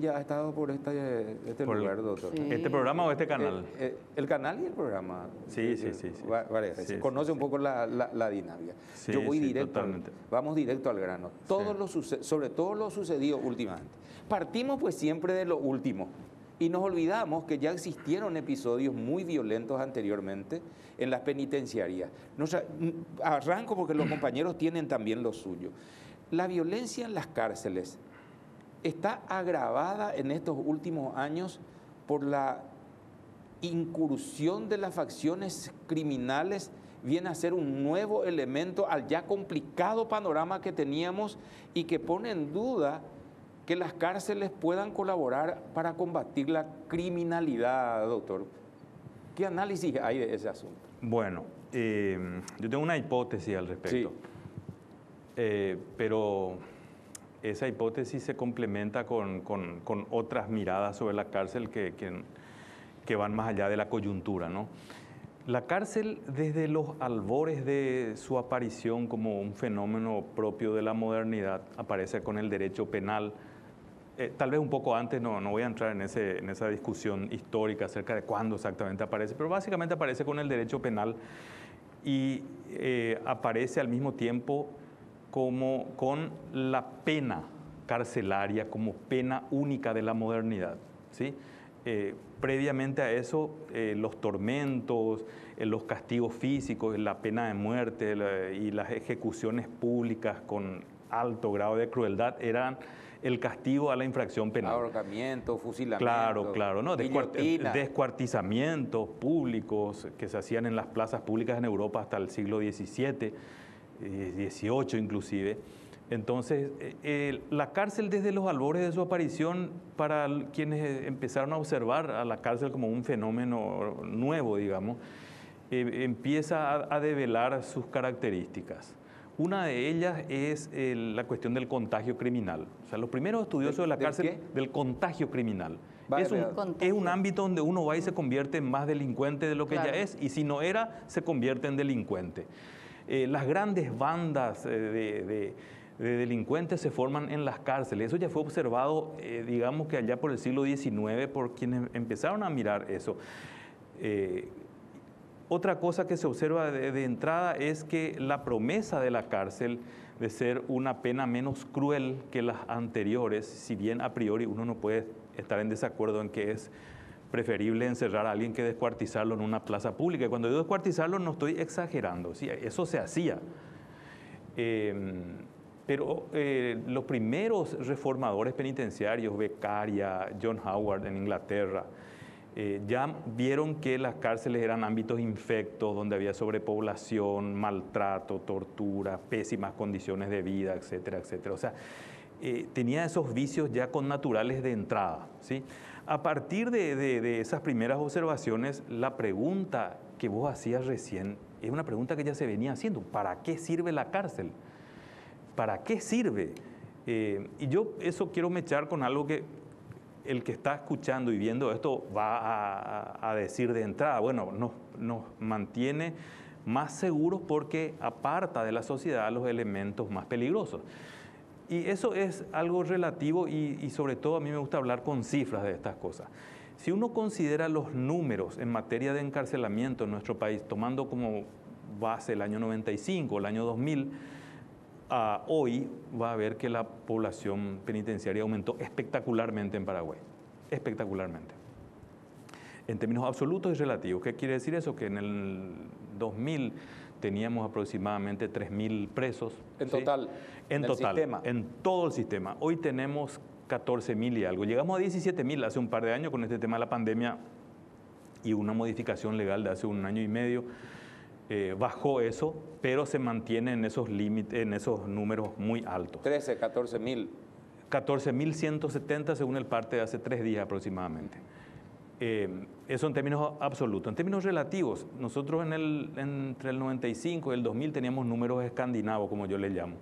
ya ha estado por este Por lugar, doctor. Sí. ¿Este programa o este canal? El canal y el programa. Sí. Varias veces. Sí, Conoce sí, un poco la dinámica. Sí, Yo voy sí, directo, totalmente. vamos directo al grano. Sobre todo lo sucedido últimamente. Partimos pues siempre de lo último. Y nos olvidamos que ya existieron episodios muy violentos anteriormente en las penitenciarías. Arranco porque los compañeros tienen también lo suyo. La violencia en las cárceles está agravada en estos últimos años por la incursión de las facciones criminales. Viene a ser un nuevo elemento al ya complicado panorama que teníamos y que pone en duda que las cárceles puedan colaborar para combatir la criminalidad, doctor. ¿Qué análisis hay de ese asunto? Bueno, yo tengo una hipótesis al respecto, pero esa hipótesis se complementa con otras miradas sobre la cárcel que van más allá de la coyuntura, ¿no? La cárcel, desde los albores de su aparición como un fenómeno propio de la modernidad, aparece con el derecho penal. Tal vez un poco antes, no voy a entrar en esa discusión histórica acerca de cuándo exactamente aparece, pero básicamente aparece con el derecho penal y aparece al mismo tiempo como con la pena carcelaria como pena única de la modernidad, ¿sí? Previamente a eso, los tormentos, los castigos físicos, la pena de muerte y las ejecuciones públicas con alto grado de crueldad eran el castigo a la infracción penal. Ahorcamiento, fusilamiento. Claro, ¿no? Guillotina. Descuartizamientos públicos que se hacían en las plazas públicas en Europa hasta el siglo XVII, XVIII inclusive. Entonces, la cárcel desde los albores de su aparición, para quienes empezaron a observar a la cárcel como un fenómeno nuevo, digamos, empieza a develar sus características. Una de ellas es la cuestión del contagio criminal. O sea, los primeros estudiosos de la cárcel, del contagio criminal. Es un ámbito donde uno va y se convierte en más delincuente de lo que ya es, y si no era, se convierte en delincuente. Las grandes bandas de delincuentes se forman en las cárceles. Eso ya fue observado, digamos que allá por el siglo XIX, por quienes empezaron a mirar eso. Otra cosa que se observa de entrada es que la promesa de la cárcel de ser una pena menos cruel que las anteriores, si bien a priori uno no puede estar en desacuerdo en que es preferible encerrar a alguien que descuartizarlo en una plaza pública. Y cuando digo descuartizarlo no estoy exagerando, ¿sí? Eso se hacía. Pero los primeros reformadores penitenciarios, Beccaria, John Howard en Inglaterra, ya vieron que las cárceles eran ámbitos infectos donde había sobrepoblación, maltrato, tortura, pésimas condiciones de vida, etcétera, etcétera. O sea, tenía esos vicios ya connaturales de entrada, ¿sí? A partir de esas primeras observaciones, la pregunta que vos hacías recién es una pregunta que ya se venía haciendo. ¿Para qué sirve la cárcel? ¿Para qué sirve? Y yo eso quiero mechar con algo que el que está escuchando y viendo esto va a decir de entrada. Bueno, nos mantiene más seguros porque aparta de la sociedad los elementos más peligrosos. Y eso es algo relativo y sobre todo a mí me gusta hablar con cifras de estas cosas. Si uno considera los números en materia de encarcelamiento en nuestro país, tomando como base el año 95, el año 2000, hoy va a ver que la población penitenciaria aumentó espectacularmente en Paraguay, espectacularmente. En términos absolutos y relativos. ¿Qué quiere decir eso? Que en el 2000 teníamos aproximadamente 3.000 presos. En ¿sí? total. En total, sistema. en todo el sistema. Hoy tenemos 14.000 y algo. Llegamos a 17.000 hace un par de años con este tema de la pandemia y una modificación legal de hace un año y medio. Bajó eso, pero se mantiene en esos límites, en esos números muy altos. 14.000. 14.170 según el parte de hace 3 días aproximadamente. Eso en términos absolutos. En términos relativos, nosotros entre el 95 y el 2000 teníamos números escandinavos, como yo le llamo.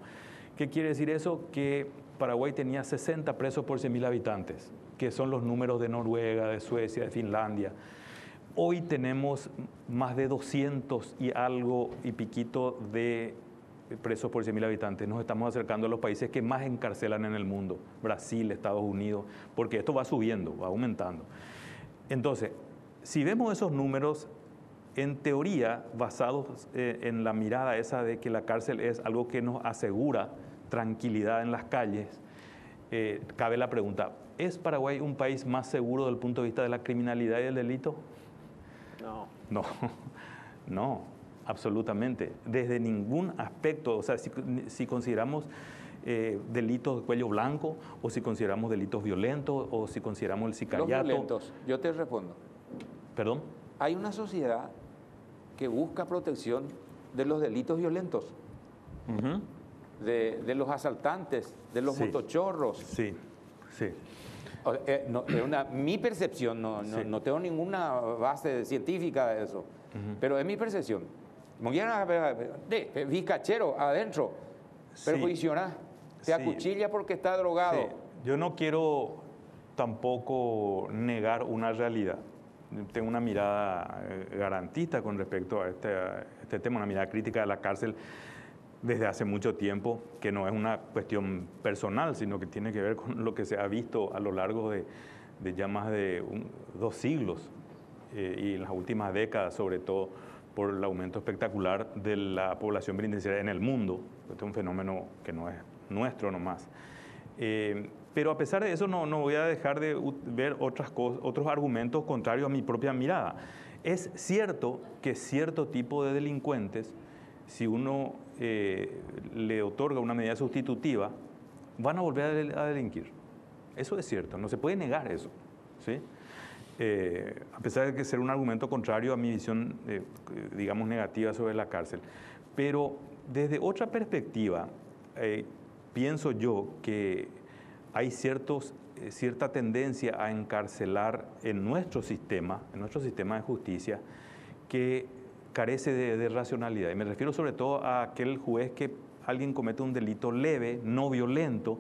¿Qué quiere decir eso? Que Paraguay tenía 60 presos por 100.000 habitantes, que son los números de Noruega, de Suecia, de Finlandia. Hoy tenemos más de 200 y algo y piquito de presos por 100.000 habitantes. Nos estamos acercando a los países que más encarcelan en el mundo, Brasil, Estados Unidos, porque esto va subiendo, va aumentando. Entonces, si vemos esos números, en teoría, basados en la mirada esa de que la cárcel es algo que nos asegura tranquilidad en las calles, cabe la pregunta, ¿es Paraguay un país más seguro desde el punto de vista de la criminalidad y del delito? No. No, no, absolutamente. Desde ningún aspecto, o sea, si consideramos delitos de cuello blanco, o si consideramos delitos violentos, o si consideramos el sicariato. Los violentos, yo te respondo. ¿Perdón? Hay una sociedad que busca protección de los delitos violentos, de los asaltantes, de los motochorros. Sí, sí. No, mi percepción, no tengo ninguna base científica de eso, pero es mi percepción. Vizcachero adentro, perjuiciona, te acuchilla porque está drogado. Sí. Yo no quiero tampoco negar una realidad. Tengo una mirada garantista con respecto a este tema, una mirada crítica de la cárcel desde hace mucho tiempo, que no es una cuestión personal, sino que tiene que ver con lo que se ha visto a lo largo de ya más de 2 siglos y en las últimas décadas, sobre todo por el aumento espectacular de la población penitenciaria en el mundo. Este es un fenómeno que no es nuestro nomás. Pero a pesar de eso no voy a dejar de ver otros argumentos contrarios a mi propia mirada. Es cierto que cierto tipo de delincuentes, si uno le otorga una medida sustitutiva, van a volver a delinquir. Eso es cierto, no se puede negar eso, ¿sí? A pesar de que ser un argumento contrario a mi visión, digamos, negativa sobre la cárcel. Pero desde otra perspectiva, pienso yo que hay cierta tendencia a encarcelar en nuestro sistema de justicia, que carece de racionalidad. Y me refiero sobre todo a aquel juez que alguien comete un delito leve, no violento,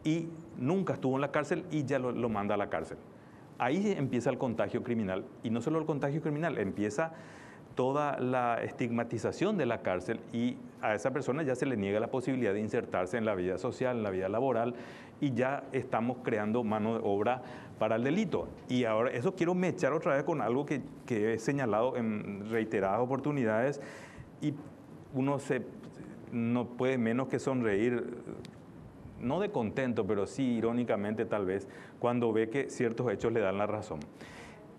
y nunca estuvo en la cárcel y ya lo manda a la cárcel. Ahí empieza el contagio criminal. Y no solo el contagio criminal, empieza toda la estigmatización de la cárcel, y a esa persona ya se le niega la posibilidad de insertarse en la vida social, en la vida laboral, y ya estamos creando mano de obra para el delito. Y ahora eso quiero mechar otra vez con algo que he señalado en reiteradas oportunidades, y uno no puede menos que sonreír, no de contento, pero sí irónicamente tal vez, cuando ve que ciertos hechos le dan la razón.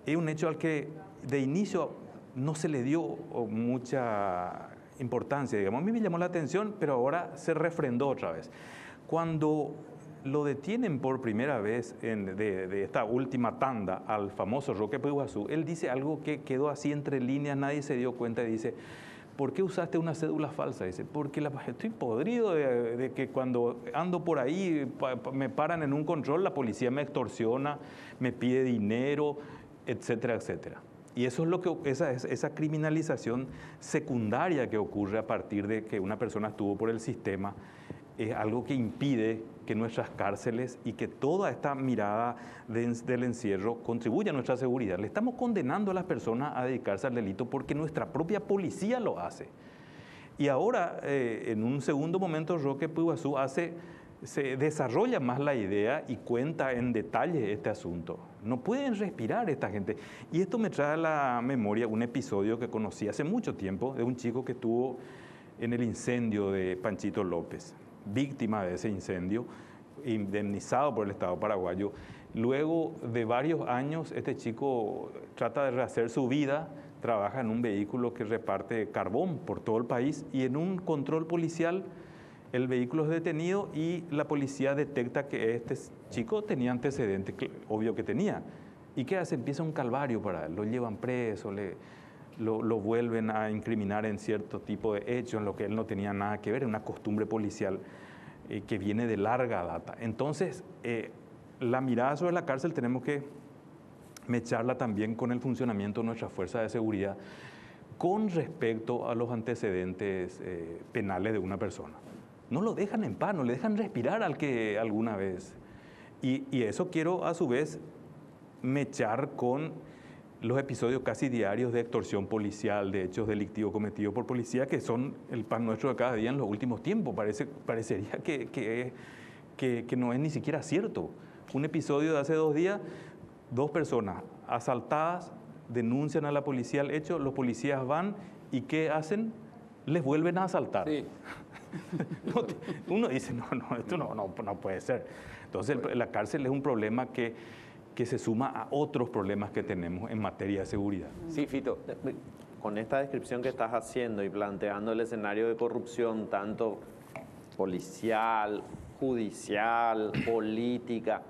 Es un hecho al que de inicio no se le dio mucha importancia, digamos. A mí me llamó la atención, pero ahora se refrendó otra vez. Cuando lo detienen por primera vez de esta última tanda al famoso Roque Peguazú, él dice algo que quedó así entre líneas, nadie se dio cuenta, y dice: ¿por qué usaste una cédula falsa? Dice: porque estoy podrido de que cuando ando por ahí me paran en un control, la policía me extorsiona, me pide dinero, etcétera, etcétera. Y eso es lo que esa criminalización secundaria que ocurre a partir de que una persona estuvo por el sistema, es algo que impide que nuestras cárceles y que toda esta mirada del encierro contribuya a nuestra seguridad. Le estamos condenando a las personas a dedicarse al delito porque nuestra propia policía lo hace. Y ahora, en un segundo momento, Roque Peguazú se desarrolla más la idea y cuenta en detalle este asunto. No pueden respirar esta gente. Y esto me trae a la memoria un episodio que conocí hace mucho tiempo de un chico que estuvo en el incendio de Panchito López, víctima de ese incendio, indemnizado por el Estado paraguayo. Luego de varios años, este chico trata de rehacer su vida, trabaja en un vehículo que reparte carbón por todo el país, y en un control policial el vehículo es detenido y la policía detecta que este chico tenía antecedentes, obvio que tenía. ¿Y qué hace? Empieza un calvario para él. Lo llevan preso, lo vuelven a incriminar en cierto tipo de hechos en lo que él no tenía nada que ver, en una costumbre policial que viene de larga data. Entonces, la mirada sobre la cárcel tenemos que mecharla también con el funcionamiento de nuestras fuerzas de seguridad con respecto a los antecedentes penales de una persona. No lo dejan en paz, no le dejan respirar al que alguna vez. Y eso quiero a su vez mechar con los episodios casi diarios de extorsión policial, de hechos delictivos cometidos por policía, que son el pan nuestro de cada día en los últimos tiempos. Parecería que no es ni siquiera cierto. Un episodio de hace 2 días, 2 personas asaltadas, denuncian a la policía el hecho, los policías van y ¿qué hacen? Les vuelven a asaltar. Sí. Uno dice, no, esto no puede ser. Entonces la cárcel es un problema que se suma a otros problemas que tenemos en materia de seguridad. Sí, Fito. Con esta descripción que estás haciendo y planteando el escenario de corrupción, tanto policial, judicial, política,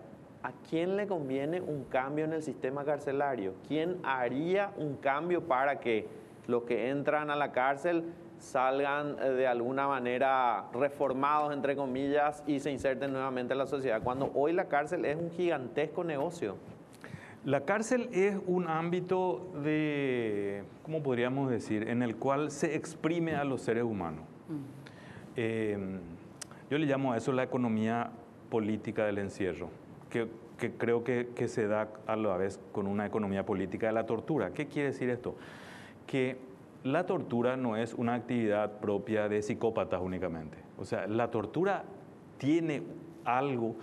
¿a quién le conviene un cambio en el sistema carcelario? ¿Quién haría un cambio para que los que entran a la cárcel salgan de alguna manera reformados, entre comillas, y se inserten nuevamente en la sociedad, cuando hoy la cárcel es un gigantesco negocio? La cárcel es un ámbito de, ¿cómo podríamos decir?, en el cual se exprime a los seres humanos. Yo le llamo a eso la economía política del encierro, que creo que se da a la vez con una economía política de la tortura. ¿Qué quiere decir esto? Que la tortura no es una actividad propia de psicópatas únicamente. O sea, la tortura tiene algo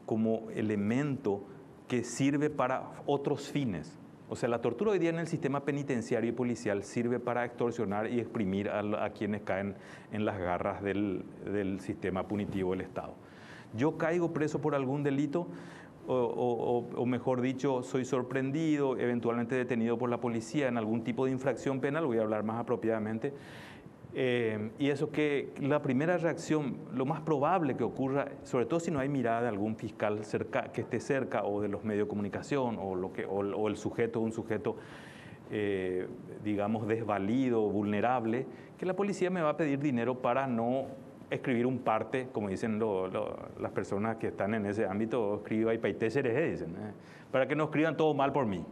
como elemento que sirve para otros fines. O sea, la tortura hoy día en el sistema penitenciario y policial sirve para extorsionar y exprimir a quienes caen en las garras del sistema punitivo del Estado. Yo caigo preso por algún delito, o mejor dicho, soy sorprendido, eventualmente detenido por la policía en algún tipo de infracción penal, voy a hablar más apropiadamente, y eso que la primera reacción, lo más probable que ocurra, sobre todo si no hay mirada de algún fiscal que esté cerca, o de los medios de comunicación, o el sujeto, un sujeto, digamos, desvalido, vulnerable, que la policía me va a pedir dinero para no escribir un parte, como dicen las personas que están en ese ámbito, escriba y paité sereje, dicen, para que no escriban todo mal por mí.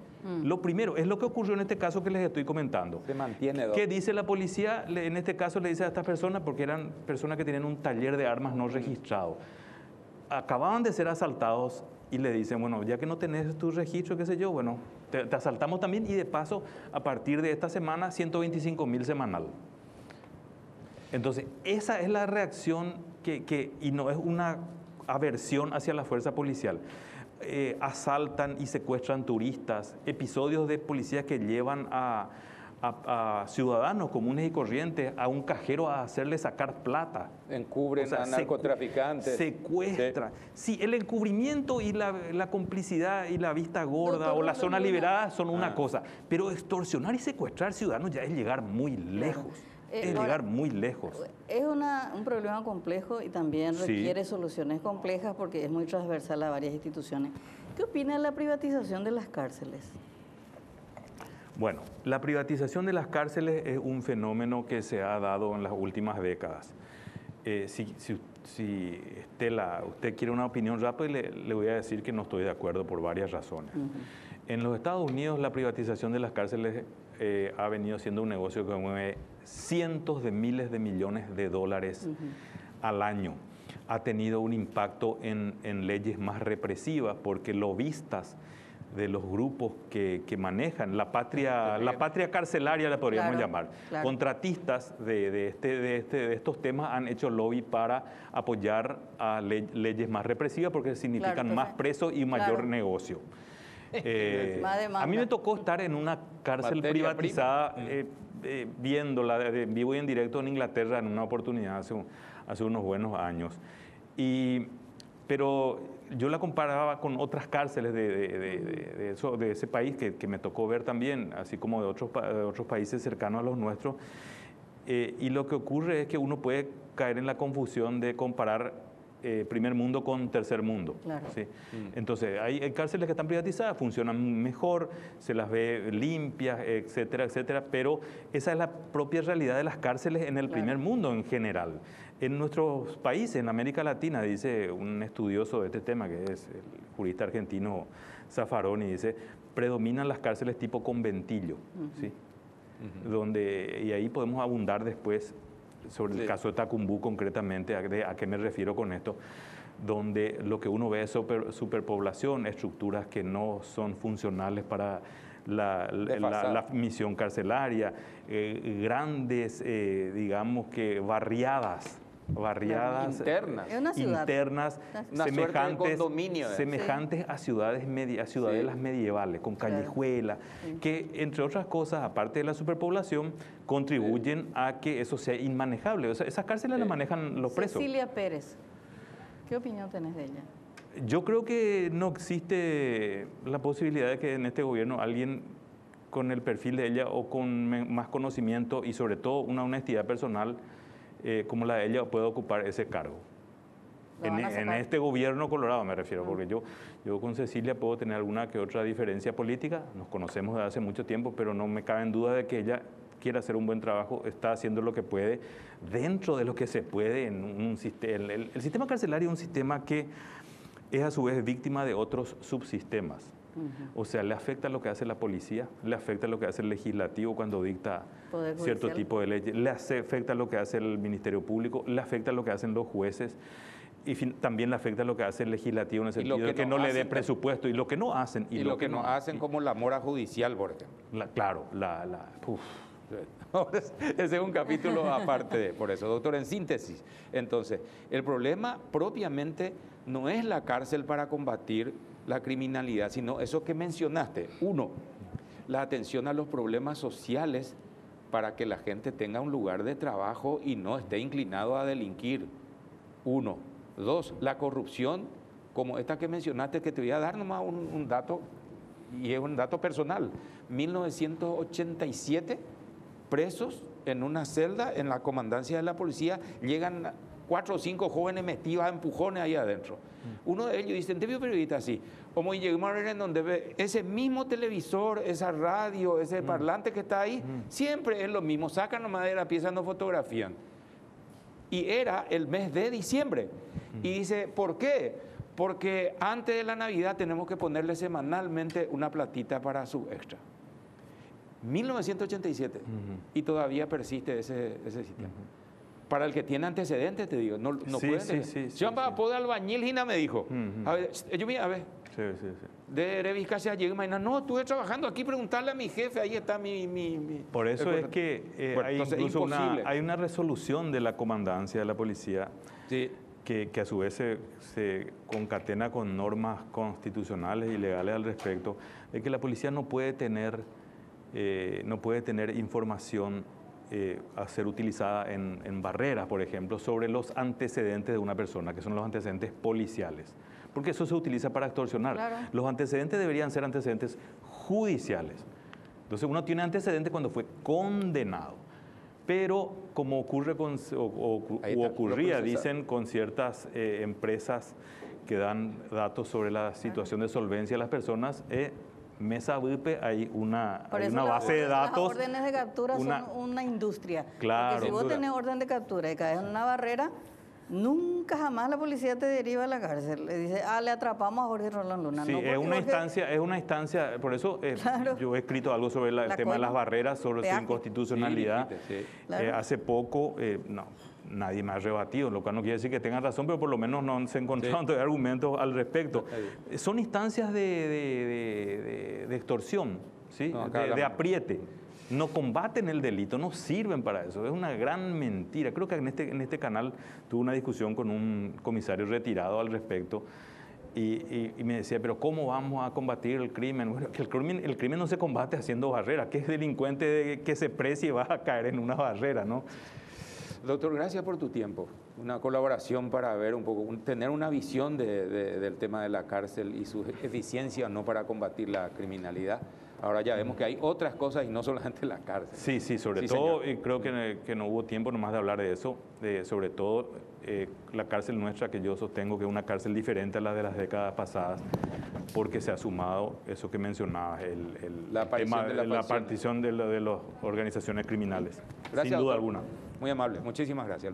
Lo primero, es lo que ocurrió en este caso que les estoy comentando. Se mantiene. ¿Qué dice la policía? En este caso le dice a estas personas, porque eran personas que tenían un taller de armas no registrado. Acababan de ser asaltados y le dicen, bueno, ya que no tenés tu registro, qué sé yo, bueno, te asaltamos también, y de paso, a partir de esta semana, 125.000 semanal. Entonces, esa es la reacción y no es una aversión hacia la fuerza policial. Asaltan y secuestran turistas, episodios de policías que llevan a ciudadanos comunes y corrientes a un cajero a hacerle sacar plata. Encubren a narcotraficantes. Secuestran. Sí, el encubrimiento y la complicidad y la vista gorda o la zona liberada son una cosa, pero extorsionar y secuestrar ciudadanos ya es llegar muy lejos. Es llegar muy lejos. Es un problema complejo y también requiere soluciones complejas porque es muy transversal a varias instituciones. ¿Qué opina de la privatización de las cárceles? Bueno, la privatización de las cárceles es un fenómeno que se ha dado en las últimas décadas. Si Estela, usted quiere una opinión rápida, le voy a decir que no estoy de acuerdo por varias razones. En los Estados Unidos la privatización de las cárceles ha venido siendo un negocio que mueve cientos de miles de millones de dólares al año. Ha tenido un impacto en leyes más represivas porque lobistas de los grupos que manejan la patria carcelaria, la podríamos llamar. Contratistas de estos temas han hecho lobby para apoyar a leyes más represivas porque significan más presos y mayor negocio. A mí me tocó estar en una cárcel privatizada, viéndola en vivo y en directo en Inglaterra en una oportunidad hace unos buenos años. Pero yo la comparaba con otras cárceles de ese país que me tocó ver también, así como de otros países cercanos a los nuestros. Y lo que ocurre es que uno puede caer en la confusión de comparar primer mundo con tercer mundo. ¿Sí? Entonces, hay cárceles que están privatizadas, funcionan mejor, se las ve limpias, etcétera, etcétera, pero esa es la propia realidad de las cárceles en el primer mundo en general. En nuestros países, en América Latina, dice un estudioso de este tema, que es el jurista argentino Zaffaroni, dice, predominan las cárceles tipo conventillo, ¿sí? Y ahí podemos abundar después sobre el caso de Tacumbú concretamente, a qué me refiero con esto, donde lo que uno ve es superpoblación, estructuras que no son funcionales para la misión carcelaria, grandes, digamos que barriadas internas semejantes a ciudadelas medievales, con callejuelas, que entre otras cosas, aparte de la superpoblación, contribuyen a que eso sea inmanejable. O sea, esas cárceles las manejan los presos. Cecilia Pérez, ¿qué opinión tenés de ella? Yo creo que no existe la posibilidad de que en este gobierno alguien con el perfil de ella o con más conocimiento y sobre todo una honestidad personal como la de ella pueda ocupar ese cargo. En este gobierno colorado me refiero, porque yo con Cecilia puedo tener alguna que otra diferencia política, nos conocemos desde hace mucho tiempo, pero no me cabe en duda de que ella quiere hacer un buen trabajo, está haciendo lo que puede, dentro de lo que se puede en un sistema. El sistema carcelario es un sistema que es a su vez víctima de otros subsistemas. O sea, le afecta lo que hace la policía, le afecta lo que hace el legislativo cuando dicta cierto tipo de leyes, le afecta lo que hace el Ministerio Público, le afecta lo que hacen los jueces y también le afecta lo que hace el legislativo en el sentido de que no le dé presupuesto y lo que no hacen. Y lo que no hacen como la mora judicial, por ejemplo. Claro, ese es un capítulo aparte por eso. Doctor, en síntesis, entonces, el problema propiamente no es la cárcel para combatir la criminalidad, sino eso que mencionaste. Uno, la atención a los problemas sociales para que la gente tenga un lugar de trabajo y no esté inclinado a delinquir. Uno. Dos, la corrupción, como esta que mencionaste, que te voy a dar nomás un dato, y es un dato personal. 1987, presos en una celda en la comandancia de la policía, llegan 4 o 5 jóvenes metidos a empujones ahí adentro. Uno de ellos dice, ¿entendés, periodista? Así, como llegamos a ver en donde ve ese mismo televisor, esa radio, ese parlante que está ahí, siempre es lo mismo, sacan nomás de la pieza, no fotografían. Y era el mes de diciembre. Y dice, ¿por qué? Porque antes de la Navidad tenemos que ponerle semanalmente una platita para su extra. 1987. Y todavía persiste ese sistema. Para el que tiene antecedentes, te digo, no pueden. Yo para poder albañil, Gina me dijo. A ver, a ver. De Reviscase ayer, no, estuve trabajando aquí, preguntarle a mi jefe, ahí está mi Por eso es que hay incluso hay una resolución de la comandancia de la policía que a su vez se concatena con normas constitucionales y legales al respecto, de que la policía no puede tener información a ser utilizada en barreras, por ejemplo, sobre los antecedentes de una persona, que son los antecedentes policiales. Porque eso se utiliza para extorsionar. Claro. Los antecedentes deberían ser antecedentes judiciales. Entonces uno tiene antecedentes cuando fue condenado. Pero como ocurre ocurría, dicen, con ciertas empresas que dan datos sobre la situación de solvencia de las personas, Mesa Buipe hay una base de datos. Las órdenes de captura son una industria. Claro. Porque si vos tenés orden de captura y caes en una barrera, nunca jamás la policía te deriva a la cárcel. Le dice, le atrapamos a Jorge Rolón Luna. Sí, es una instancia, por eso claro. Yo he escrito algo sobre el tema de las barreras, sobre su inconstitucionalidad. Claro. Hace poco, nadie me ha rebatido, lo cual no quiere decir que tengan razón, pero por lo menos no se encontraron todavía argumentos al respecto. Son instancias de extorsión, ¿sí? de apriete. No combaten el delito, no sirven para eso. Es una gran mentira. Creo que en este canal tuve una discusión con un comisario retirado al respecto y me decía, pero ¿cómo vamos a combatir el crimen? Bueno, que el crimen no se combate haciendo barreras. ¿Qué delincuente que se precie va a caer en una barrera, no? Doctor, gracias por tu tiempo. Una colaboración para ver un poco, tener una visión del tema de la cárcel y su eficiencia o no para combatir la criminalidad. Ahora ya vemos que hay otras cosas y no solamente la cárcel. Sí, sobre todo, creo que no hubo tiempo nomás de hablar de eso, sobre todo la cárcel nuestra, que yo sostengo que es una cárcel diferente a la de las décadas pasadas, porque se ha sumado eso que mencionabas, la partición de las organizaciones criminales. Gracias, sin duda doctor. alguna. Muy amable, muchísimas gracias.